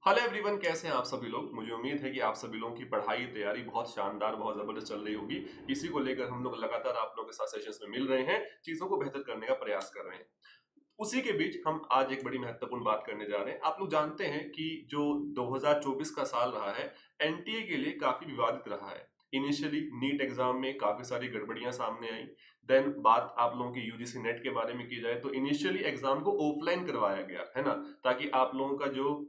Hello everyone, कैसे हैं आप सभी लोग। मुझे उम्मीद है कि आप सभी लोगों की पढ़ाई तैयारी बहुत शानदार, बहुत जबरदस्त चल रही होगी। इसी को लेकर हम लोग लगातार आप लोगों के साथ सेशंस में मिल रहे हैं, चीजों को बेहतर करने का प्रयास कर रहे हैं। उसी के बीच हम आज एक बड़ी महत्वपूर्ण बात करने जा रहे हैं। आप लोग जानते हैं कि जो 2024 का साल रहा है, एनटीए के लिए काफी विवादित रहा है। इनिशियली नीट एग्जाम में काफी सारी गड़बड़ियां सामने आई। देन बात आप लोगों की यूजीसी नेट के बारे में की जाए तो इनिशियली एग्जाम को ऑफलाइन करवाया गया है ना, ताकि आप लोगों का जो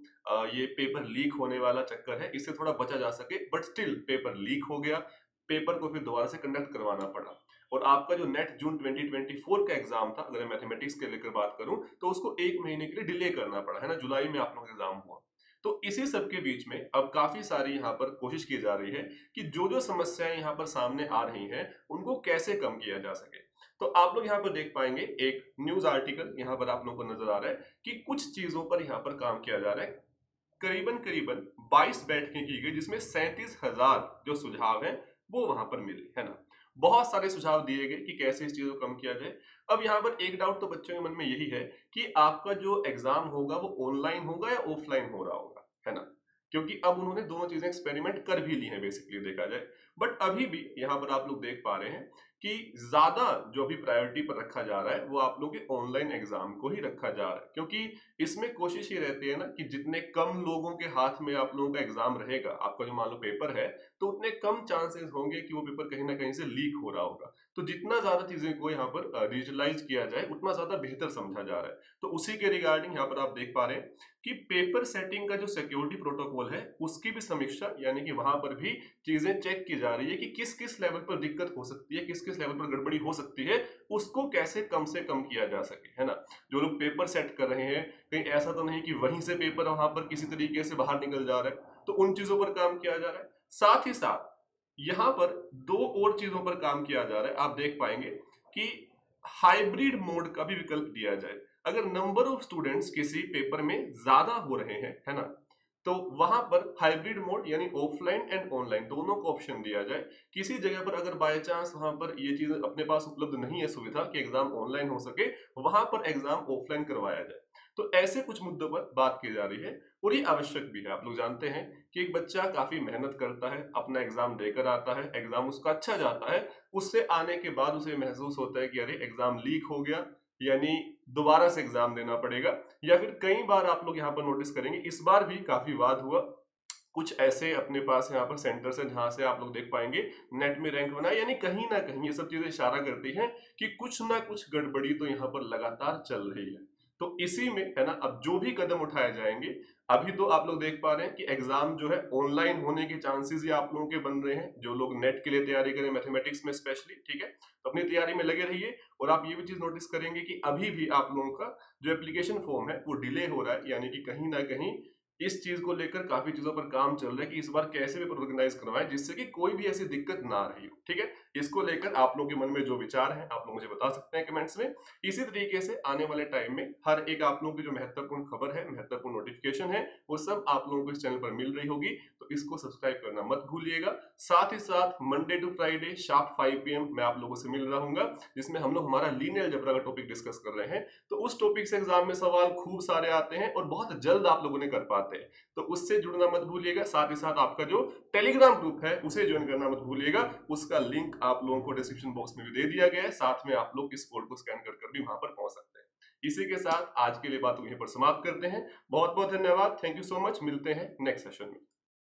ये पेपर लीक होने वाला चक्कर है, इससे थोड़ा बचा जा सके। बट स्टिल पेपर लीक हो गया, पेपर को फिर दोबारा से कंडक्ट करवाना पड़ा। और आपका जो नेट जून 2024 का एग्जाम था, अगर मैं मैथमेटिक्स के लेकर बात करूं तो उसको 1 महीने के लिए डिले करना पड़ा, है ना। जुलाई में आप लोगों का एग्जाम हुआ। तो इसी सब के बीच में अब काफी सारी यहाँ पर कोशिश की जा रही है कि जो जो समस्याएं यहाँ पर सामने आ रही हैं उनको कैसे कम किया जा सके। तो आप लोग यहाँ पर देख पाएंगे एक न्यूज आर्टिकल यहाँ पर आप लोगों को नजर आ रहा है कि कुछ चीजों पर यहाँ पर काम किया जा रहा है। करीबन करीबन 22 बैठकें की गई, जिसमें 37,000 जो सुझाव हैं वो वहां पर मिले, है ना। बहुत सारे सुझाव दिए गए कि कैसे इस चीज को कम किया जाए। अब यहाँ पर एक डाउट तो बच्चों के मन में यही है कि आपका जो एग्जाम होगा वो ऑनलाइन होगा या ऑफलाइन हो रहा होगा, है ना। क्योंकि अब उन्होंने दोनों चीजें एक्सपेरिमेंट कर भी ली हैं बेसिकली देखा जाए। बट अभी भी यहाँ पर आप लोग देख पा रहे हैं कि ज्यादा जो अभी प्रायोरिटी पर रखा जा रहा है वो आप लोग के ऑनलाइन एग्जाम को ही रखा जा रहा है। क्योंकि इसमें कोशिश ये रहती है ना कि जितने कम लोगों के हाथ में आप लोगों का एग्जाम रहेगा, आपका जो मान लो पेपर है, तो उतने कम चांसेस होंगे कि वो पेपर कहीं ना कहीं से लीक हो रहा होगा। तो जितना ज्यादा चीजें को यहाँ पर डिजिटलाइज किया जाए उतना ज्यादा बेहतर समझा जा रहा है। तो उसी के रिगार्डिंग यहाँ पर आप देख पा रहे हैं कि पेपर सेटिंग का जो सिक्योरिटी प्रोटोकॉल है उसकी भी समीक्षा, यानी कि वहां पर भी चीजें चेक की जा रही है कि किस किस लेवल पर दिक्कत हो सकती है, किस किस लेवल पर गड़बड़ी हो सकती है, उसको कैसे कम से कम किया जा सके, है ना। जो लोग पेपर सेट कर रहे हैं, कहीं ऐसा तो नहीं कि वहीं से पेपर वहां पर किसी तरीके से बाहर निकल जा रहा है, तो उन चीजों पर काम किया जा रहा है। साथ ही साथ यहां पर दो और चीजों पर काम किया जा रहा है। आप देख पाएंगे कि हाइब्रिड मोड का भी विकल्प दिया जाए। अगर नंबर ऑफ स्टूडेंट्स किसी पेपर में ज्यादा हो रहे हैं, है ना, तो वहां पर हाइब्रिड मोड यानी ऑफलाइन एंड ऑनलाइन दोनों को ऑप्शन दिया जाए। किसी जगह पर अगर बाय चांस वहां पर ये चीज अपने पास उपलब्ध नहीं है सुविधा कि एग्जाम ऑनलाइन हो सके, वहां पर एग्जाम ऑफलाइन करवाया जाए। तो ऐसे कुछ मुद्दों पर बात की जा रही है और ये आवश्यक भी है। आप लोग जानते हैं कि एक बच्चा काफी मेहनत करता है, अपना एग्जाम देकर आता है, एग्जाम उसका अच्छा जाता है, उससे आने के बाद उसे महसूस होता है कि अरे एग्जाम लीक हो गया, यानी दोबारा से एग्जाम देना पड़ेगा। या फिर कई बार आप लोग यहाँ पर नोटिस करेंगे, इस बार भी काफी वाद हुआ। कुछ ऐसे अपने पास यहाँ पर सेंटर्स हैं जहां से आप लोग देख पाएंगे नेट में रैंक बना, यानी कहीं ना कहीं ये सब चीजें इशारा करती हैं कि कुछ ना कुछ गड़बड़ी तो यहाँ पर लगातार चल रही है। तो इसी में, है ना, अब जो भी कदम उठाए जाएंगे, अभी तो आप लोग देख पा रहे हैं कि एग्जाम जो है ऑनलाइन होने के चांसेस ही आप लोगों के बन रहे हैं। जो लोग नेट के लिए तैयारी करें मैथमेटिक्स में स्पेशली, ठीक है, तो अपनी तैयारी में लगे रहिए। और आप ये भी चीज नोटिस करेंगे कि अभी भी आप लोगों का जो एप्लीकेशन फॉर्म है वो डिले हो रहा है, यानी कि कहीं ना कहीं इस चीज को लेकर काफी चीजों पर काम चल रहा है कि इस बार कैसे पेपर ऑर्गेनाइज करवाएं जिससे कि कोई भी ऐसी दिक्कत ना रही हो, ठीक है। इसको लेकर आप लोगों के मन में जो विचार है आप लोग मुझे बता सकते हैं कमेंट्स में। इसी तरीके से आने वाले टाइम में हर एक आप लोगों की जो महत्वपूर्ण खबर है, महत्वपूर्ण नोटिफिकेशन है, वो सब आप लोगों को इस चैनल पर मिल रही होगी। तो इसको सब्सक्राइब करना मत भूलिएगा। साथ ही साथ Monday to Friday sharp 5 PM मैं आप लोगों से मिल रहा हूँ, जिसमें हम लोग हमारा लीनियर अलजेब्रा का टॉपिक डिस्कस कर रहे हैं। तो उस टॉपिक से एग्जाम में सवाल खूब सारे आते हैं और बहुत जल्द आप लोगों ने कर पाते हैं। तो उससे जुड़ना मत भूलिएगा। साथ ही साथ आपका जो टेलीग्राम ग्रुप है उसे ज्वाइन करना मत भूलिएगा। उसका लिंक आप लोगों को डिस्क्रिप्शन बॉक्स में भी दे दिया गया है। साथ में आप लोग इस कोड को स्कैन कर भी वहां पर पहुंच सकते हैं। इसी के साथ आज के लिए बात यहीं पर समाप्त करते हैं। बहुत बहुत धन्यवाद, थैंक यू सो मच। मिलते हैं नेक्स्ट सेशन में।